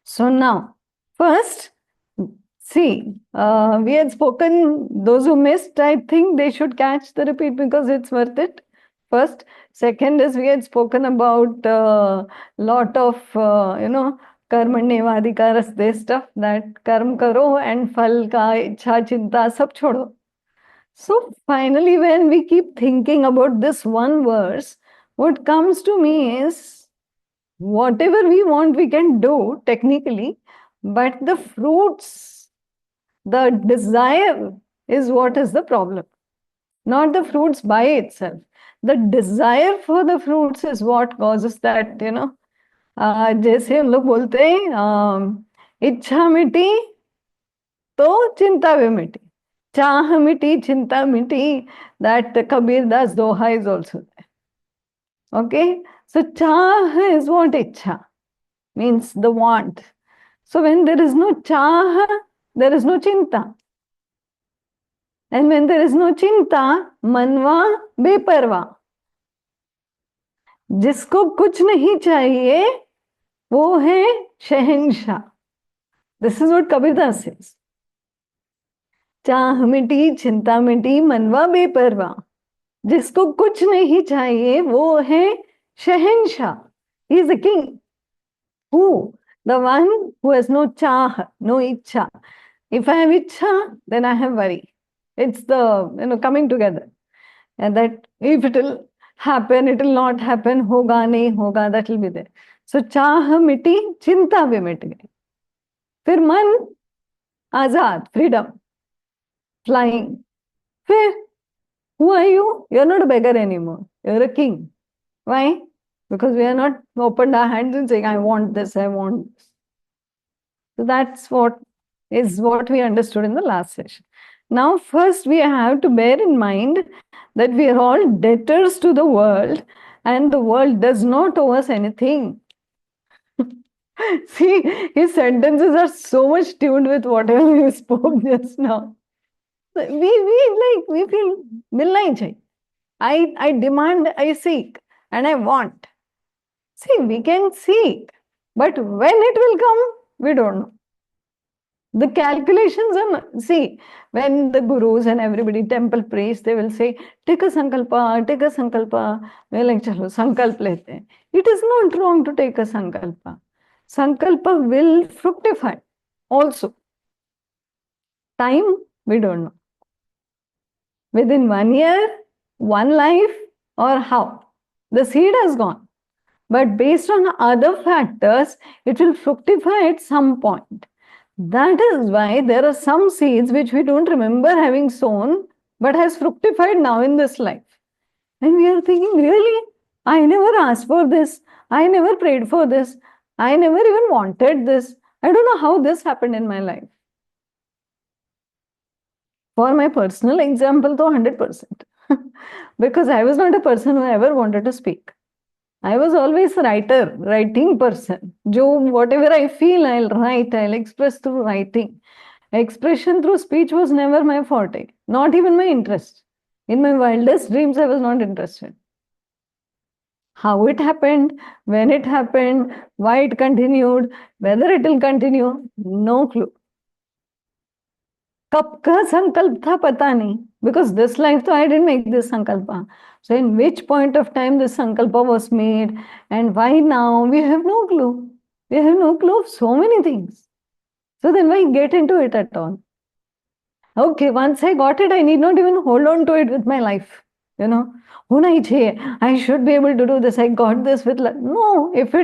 So now, first, see, we had spoken, those who missed, I think they should catch the repeat because it's worth it. First. Second is we had spoken about lot of, कर्मण्येवाधिकार रस्ते stuff, that कर्म करो and फल का इच्छा चिंता सब छोड़ो. So finally, when we keep thinking about this one verse, what comes to me is whatever we want, we can do technically, but the fruits, the desire is what is the problem. Not the fruits by itself. The desire for the fruits is what causes that, जैसे हम लोग बोलते हैं इच्छा मिटी तो चिंता भी मिटी, चाह मिटी चिंता मिटी, that Kabir Das Doha is also there. Okay, so chah is what ichha means, the want. So when there is no chah, there is no chinta. And when there is no chinta, manva beparva. जिसको कुछ नहीं चाहिए वो है शहंशाह. This is what Kabir Das says. चाह मिटी चिंता मिटी मनवा बेपरवा. जिसको कुछ नहीं चाहिए वो है शहंशाह. He is the king. Who? The one who has no chah, no ichha. If I have ichha, then I have worry. It's the coming together, and that if it will happen, it will not happen, hoga nahi hoga, that will be there. So चाह मिटी चिंता भी मिट गई. फिर मन आजाद, freedom, flying. फिर who are you? You're not a beggar anymore. You're a king. Why? Because we are not opened our hands and saying, I want this, I want this. So that's what we understood in the last session. Now, first we have to bear in mind that we are all debtors to the world and the world does not owe us anything. See, his sentences are so much tuned with whatever we spoke just now. We feel milna hi chahiye. I demand, I seek, and I want. See, we can seek, but when it will come, we don't know. The calculations are, see, when the gurus and everybody, temple priests, they will say, take a sankalpa, take a sankalpa. We're like, chalo, sankalp lete hain. It is not wrong to take a sankalpa. Sankalpa will fructify also. Time, we don't know. Within 1 year, 1 life, or how? The seed has gone. But based on other factors, it will fructify at some point. That is why there are some seeds which we don't remember having sown, but has fructified now in this life. And we are thinking, really? I never asked for this. I never prayed for this. I never even wanted this. I don't know how this happened in my life. For my personal example, though, 100%. Because I was not a person who ever wanted to speak. I was always a writing person. Whatever I feel, I'll write, I'll express through writing. Expression through speech was never my forte, not even my interest. In my wildest dreams, I was not interested. How it happened, when it happened, why it continued, whether it will continue, no clue. कब का संकल्प था पता नहीं, because this life so I didn't make this sankalpa. So in which point of time this sankalpa was made and why now, we have no clue. We have no clue of so many things. So then why get into it at all? Okay, once I got it, I need not even hold on to it with my life. I should be able to do this. I got this with no. If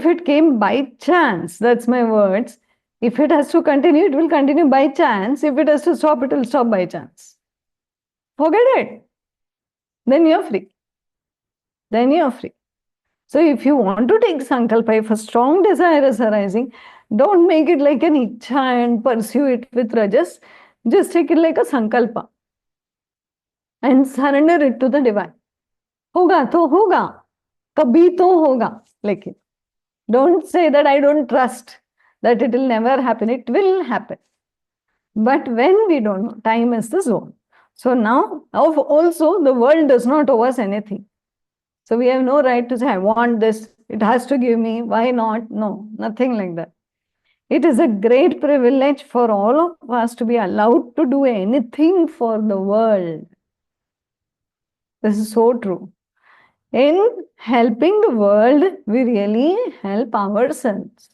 it came by chance, that's my words. If it has to continue, it will continue by chance. If it has to stop, it will stop by chance. Forget it. Then you're free. So if you want to take sankalpa, if a strong desire is arising, don't make it like an ichha and pursue it with rajas. Just take it like a sankalpa and surrender it to the divine. Hoga to hoga. Kabhi to hoga. Like it. Don't say that I don't trust that it will never happen. It will happen. But when we don't know, time is the zone. So now, also, the world does not owe us anything. So we have no right to say, I want this. It has to give me. Why not? No, nothing like that. It is a great privilege for all of us to be allowed to do anything for the world. This is so true. In helping the world, we really help ourselves.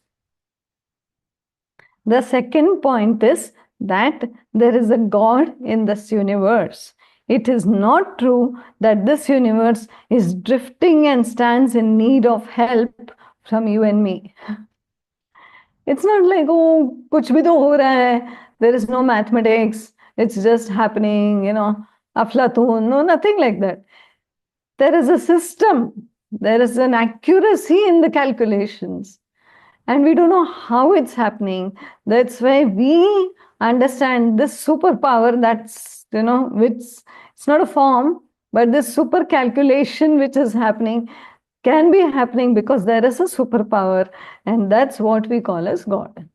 The second point is that there is a God in this universe. It is not true that this universe is drifting and stands in need of help from you and me. It's not like, oh, kuch bhi to ho raha hai. There is no mathematics. It's just happening, Aflatun. No, nothing like that. There is a system. There is an accuracy in the calculations. And we don't know how it's happening. That's why we understand this superpower that's, which it's not a form, but this super calculation which is happening can be happening because there is a superpower, and that's what we call as God.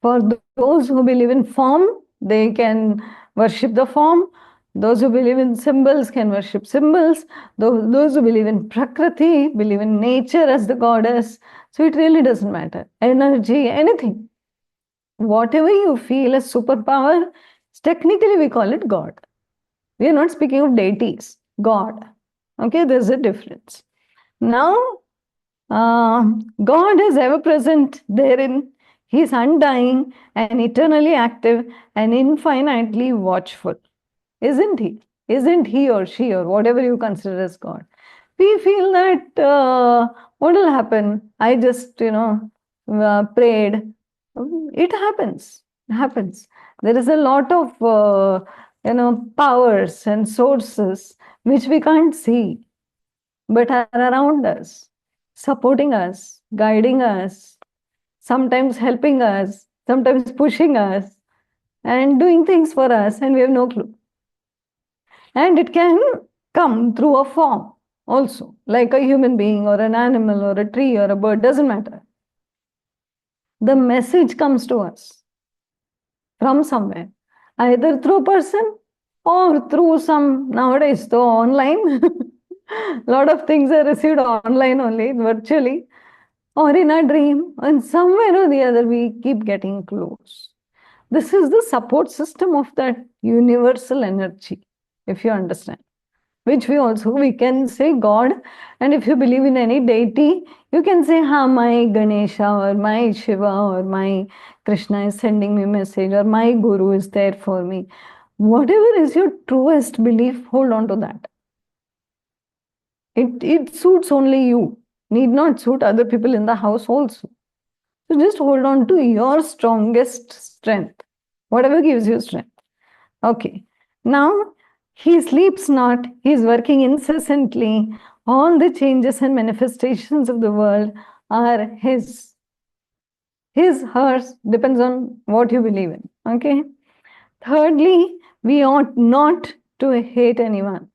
For those who believe in form, they can worship the form. Those who believe in symbols can worship symbols. Those who believe in Prakriti, believe in nature as the goddess. So it really doesn't matter. Energy, anything. Whatever you feel as superpower, technically we call it God. We are not speaking of deities. God. Okay, there's a difference. Now, God is ever present therein. He is undying and eternally active and infinitely watchful. Isn't he? Isn't he or she or whatever you consider as God? We feel that what will happen? I just, prayed. It happens. It happens. There is a lot of, powers and sources which we can't see, but are around us, supporting us, guiding us, sometimes helping us, sometimes pushing us, and doing things for us, and we have no clue. And it can come through a form also, like a human being or an animal or a tree or a bird, doesn't matter. The message comes to us from somewhere, either through a person or through some, nowadays, though online, a lot of things are received online only, virtually, or in a dream, and somewhere or the other we keep getting clues. This is the support system of that universal energy, if you understand, which we can say God. And if you believe in any deity, you can say, my Ganesha or my Shiva or my Krishna is sending me message, or my Guru is there for me. Whatever is your truest belief, hold on to that. It suits only you, need not suit other people in the house also. So just hold on to your strongest strength, whatever gives you strength. Okay. Now, he sleeps not, he is working incessantly. All the changes and manifestations of the world are his. His, hers, depends on what you believe in. Okay. Thirdly, we ought not to hate anyone.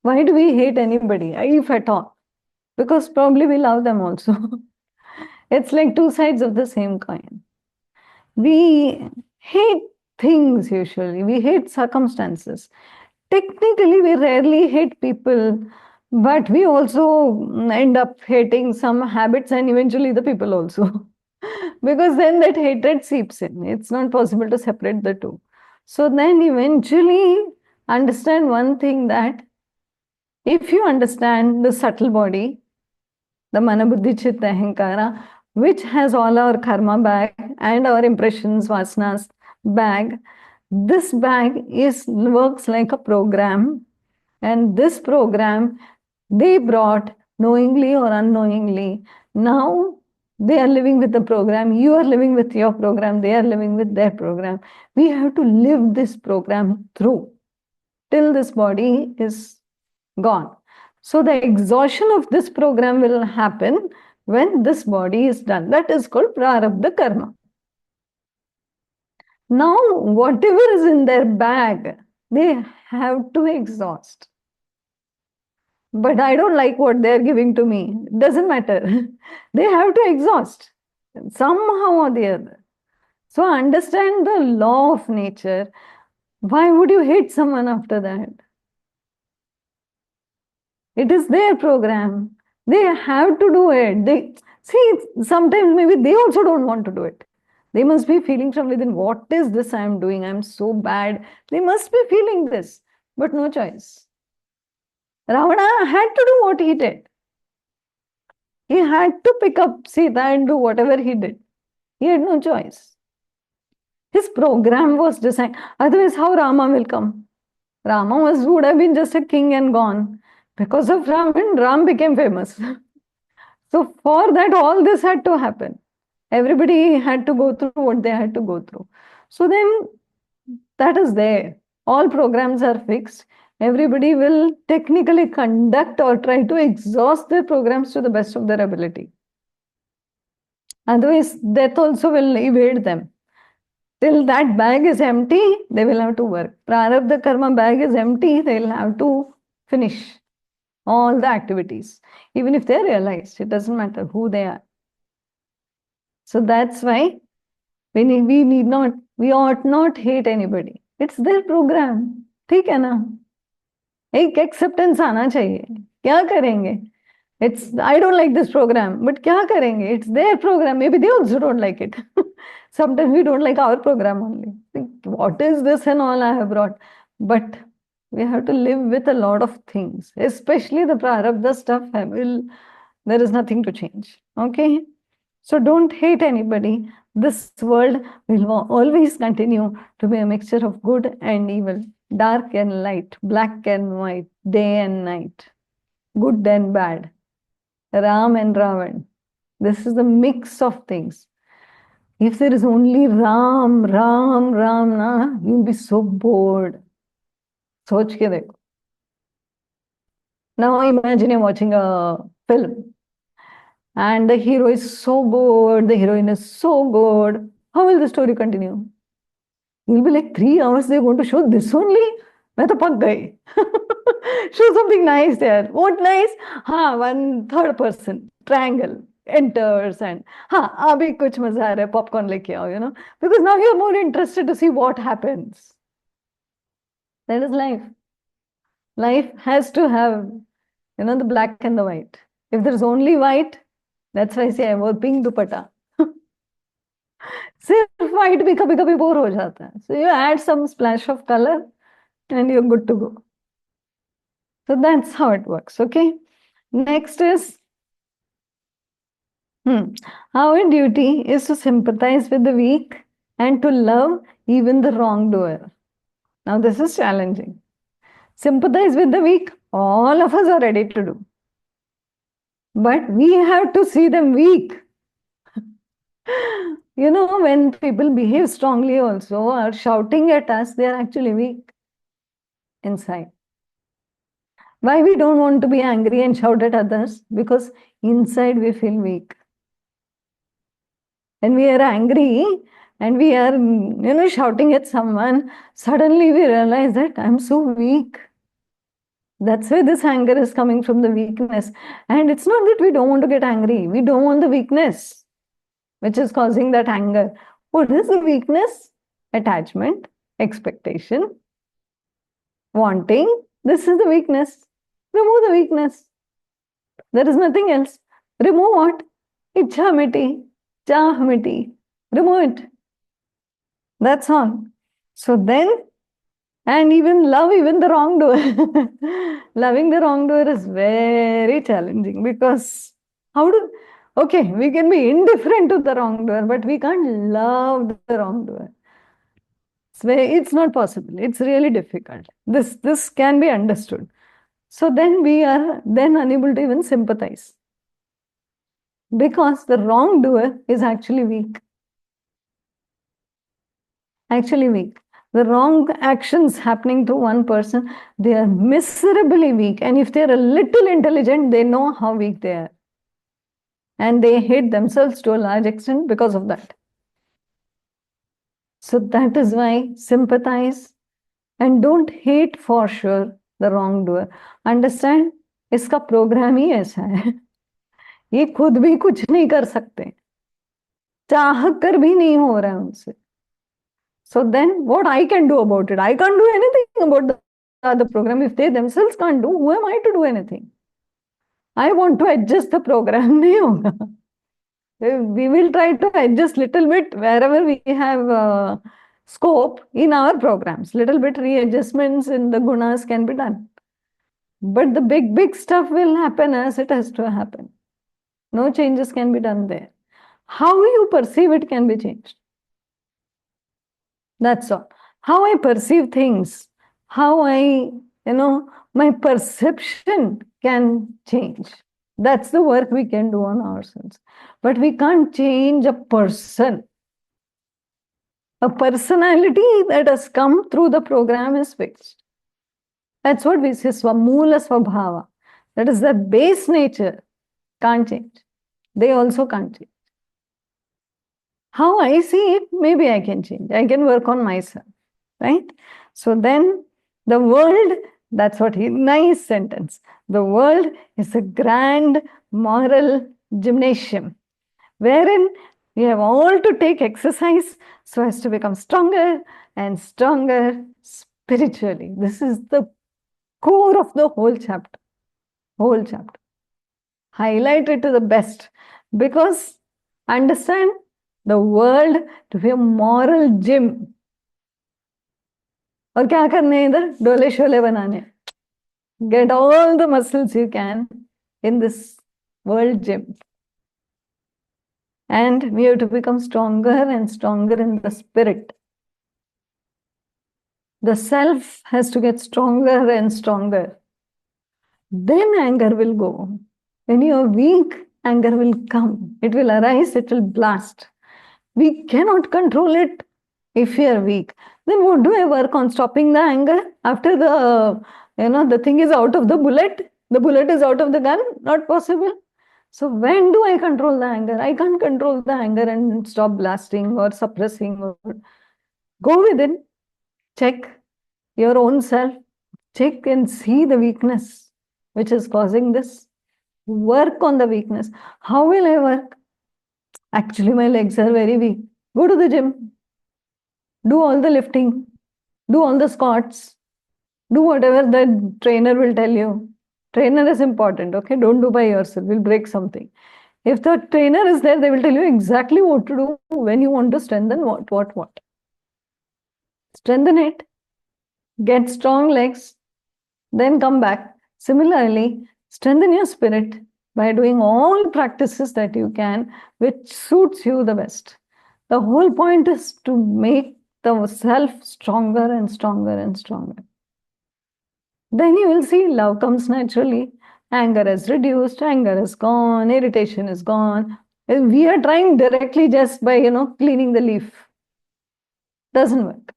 Why do we hate anybody, if at all? Because probably we love them also. It's like two sides of the same coin. We hate things usually. We hate circumstances. Technically, we rarely hate people, but we also end up hating some habits and eventually the people also. Because then that hatred seeps in. It's not possible to separate the two. So then eventually understand one thing, that if you understand the subtle body, the mana buddhi chitta ahankara, which has all our karma bag and our impressions, vasanas bag, this bag works like a program, and this program they brought knowingly or unknowingly. Now they are living with the program, you are living with your program, they are living with their program. We have to live this program through till this body is gone. So the exhaustion of this program will happen when this body is done. That is called Praarabda karma. Now, whatever is in their bag, they have to exhaust. But I don't like what they're giving to me. Doesn't matter. They have to exhaust somehow or the other. So understand the law of nature. Why would you hate someone after that? It is their program. They have to do it. See, sometimes maybe they also don't want to do it. They must be feeling from within, what is this I am doing? I'm so bad. They must be feeling this, but no choice. Ravana had to do what he did. He had to pick up Sita and do whatever he did. He had no choice. His program was designed. Otherwise, how Rama will come? Rama would have been just a king and gone. Because of Ravan, Ram became famous. So for that, all this had to happen. Everybody had to go through what they had to go through. So then that is there. All programs are fixed. Everybody will technically conduct or try to exhaust their programs to the best of their ability. Otherwise, death also will evade them. Till that bag is empty, they will have to work. Praarabda karma bag is empty, they will have to finish all the activities. Even if they are realized, it doesn't matter who they are. So that's why we ought not hate anybody. It's their program. ठीक है ना? एक acceptance आना चाहिए. क्या करेंगे? I don't like this program, but क्या करेंगे? It's their program. Maybe they also don't like it. Sometimes we don't like our program only. What is this and all I have brought? But we have to live with a lot of things, especially the Praarabda stuff. There is nothing to change. Okay? So don't hate anybody. This world will always continue to be a mixture of good and evil, dark and light, black and white, day and night, good and bad, Ram and Ravan. This is the mix of things. If there is only Ram, Ram, Ram, na, you'll be so bored. सोच के देखो. Now imagine you're watching a film and the hero is so good, the heroine is so good. How will the story continue? You'll be like, 3 hours they're going to show this only? मैं तो पक गई. Show something nice there. What nice? हाँ, one third person, triangle enters and हाँ, अभी कुछ मजा आ रहा है, popcorn लेके आओ, you know, because now you're more interested to see what happens. That is life. Life has to have, you know, the black and the white. If there's only white, that's why I say I wear pink dupatta. सिर्फ white भी कभी कभी bore हो जाता है. So you add some splash of color and you're good to go. So that's how it works. Okay. Next is our duty is to sympathize with the weak and to love even the wrongdoer. Now this is challenging. Sympathize with the weak, all of us are ready to do. But we have to see them weak. You know, when people behave strongly also or shouting at us, they are actually weak inside. Why we don't want to be angry and shout at others? Because inside we feel weak. When we are angry and we are, you know, shouting at someone, suddenly we realize that I'm so weak. That's why this anger is coming from the weakness. And it's not that we don't want to get angry. We don't want the weakness, which is causing that anger. What is the weakness? Attachment, expectation, wanting. This is the weakness. Remove the weakness. There is nothing else. Remove what? Ichha miti, chah miti. Remove it. That's all. So then, and even love even the wrongdoer. Loving the wrongdoer is very challenging because okay, we can be indifferent to the wrongdoer, but we can't love the wrongdoer. It's not possible. It's really difficult. This can be understood. So then we are then unable to even sympathize because the wrongdoer is actually weak. Actually weak. The wrong actions happening to one person, they are miserably weak. And if they're a little intelligent, they know how weak they are. And they hate themselves to a large extent because of that. So that is why sympathize and don't hate for sure the wrongdoer. Understand? इसका programme ही ऐसा है. ये खुद भी कुछ नहीं कर सकते. चाह कर भी नहीं हो रहा है उनसे. So then what I can do about it? I can't do anything about the program. If they themselves can't do, who am I to do anything? I want to adjust the program. नहीं होगा. We will try to adjust little bit wherever we have scope in our programs. Little bit readjustments in the gunas can be done. But the big stuff will happen as it has to happen. No changes can be done there. How you perceive it can be changed. That's all. How I perceive things, my perception can change. That's the work we can do on ourselves. But we can't change a person. A personality that has come through the program is fixed. That's what we say, Swamula Swabhava. That is the base nature. Can't change. They also can't change. How I see it, maybe I can change. I can work on myself. Right? So then the world, that's what nice sentence. The world is a grand moral gymnasium wherein we have all to take exercise so as to become stronger and stronger spiritually. This is the core of the whole chapter. Whole chapter. Highlight it to the best because understand the world to be a moral gym. और क्या करने हैं इधर डोले शोले बनाने get all the muscles you can in this world gym and we have to become stronger and stronger in the spirit. The self has to get stronger and stronger. Then anger will go. When you are weak, anger will come. It will arise, it will blast. We cannot control it if we are weak. Then what do I work on? Stopping the anger after the thing is out of the bullet? The bullet is out of the gun? Not possible. So when do I control the anger? I can't control the anger and stop blasting or suppressing. Or go within. Check your own self. Check and see the weakness which is causing this. Work on the weakness. How will I work? Actually, my legs are very weak. Go to the gym. Do all the lifting. Do all the squats. Do whatever the trainer will tell you. Trainer is important, okay? Don't do by yourself. You'll break something. If the trainer is there, they will tell you exactly what to do when you want to strengthen what. Strengthen it. Get strong legs. Then come back. Similarly, strengthen your spirit by doing all practices that you can, which suits you the best. The whole point is to make the self stronger and stronger and stronger. Then you will see love comes naturally. Anger is reduced, anger is gone, irritation is gone. We are trying directly just by, cleaning the leaf. Doesn't work.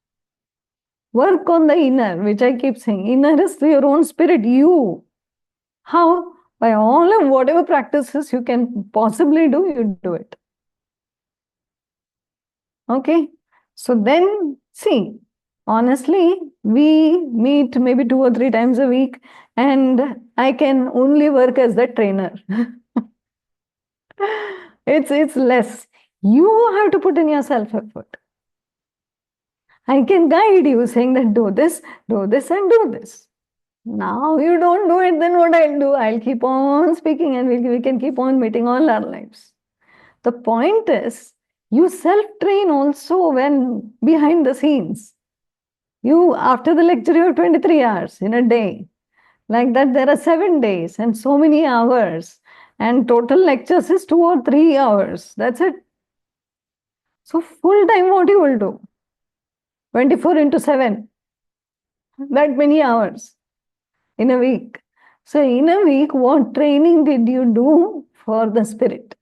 Work on the inner, which I keep saying. Inner is your own spirit, you. How? By all of whatever practices you can possibly do, you do it. Okay? So then, see, honestly, we meet maybe 2 or 3 times a week and I can only work as the trainer. It's less. You have to put in your self-effort. I can guide you saying that do this and do this. Now you don't do it, then what I'll do? I'll keep on speaking and we can keep on meeting all our lives. The point is, you self-train also when behind the scenes. You, after the lecture, you have 23 hours in a day. Like that, there are 7 days and so many hours. And total lectures is 2 or 3 hours. That's it. So full time, what you will do? 24 into 7. That many hours in a week. So in a week, what training did you do for the spirit?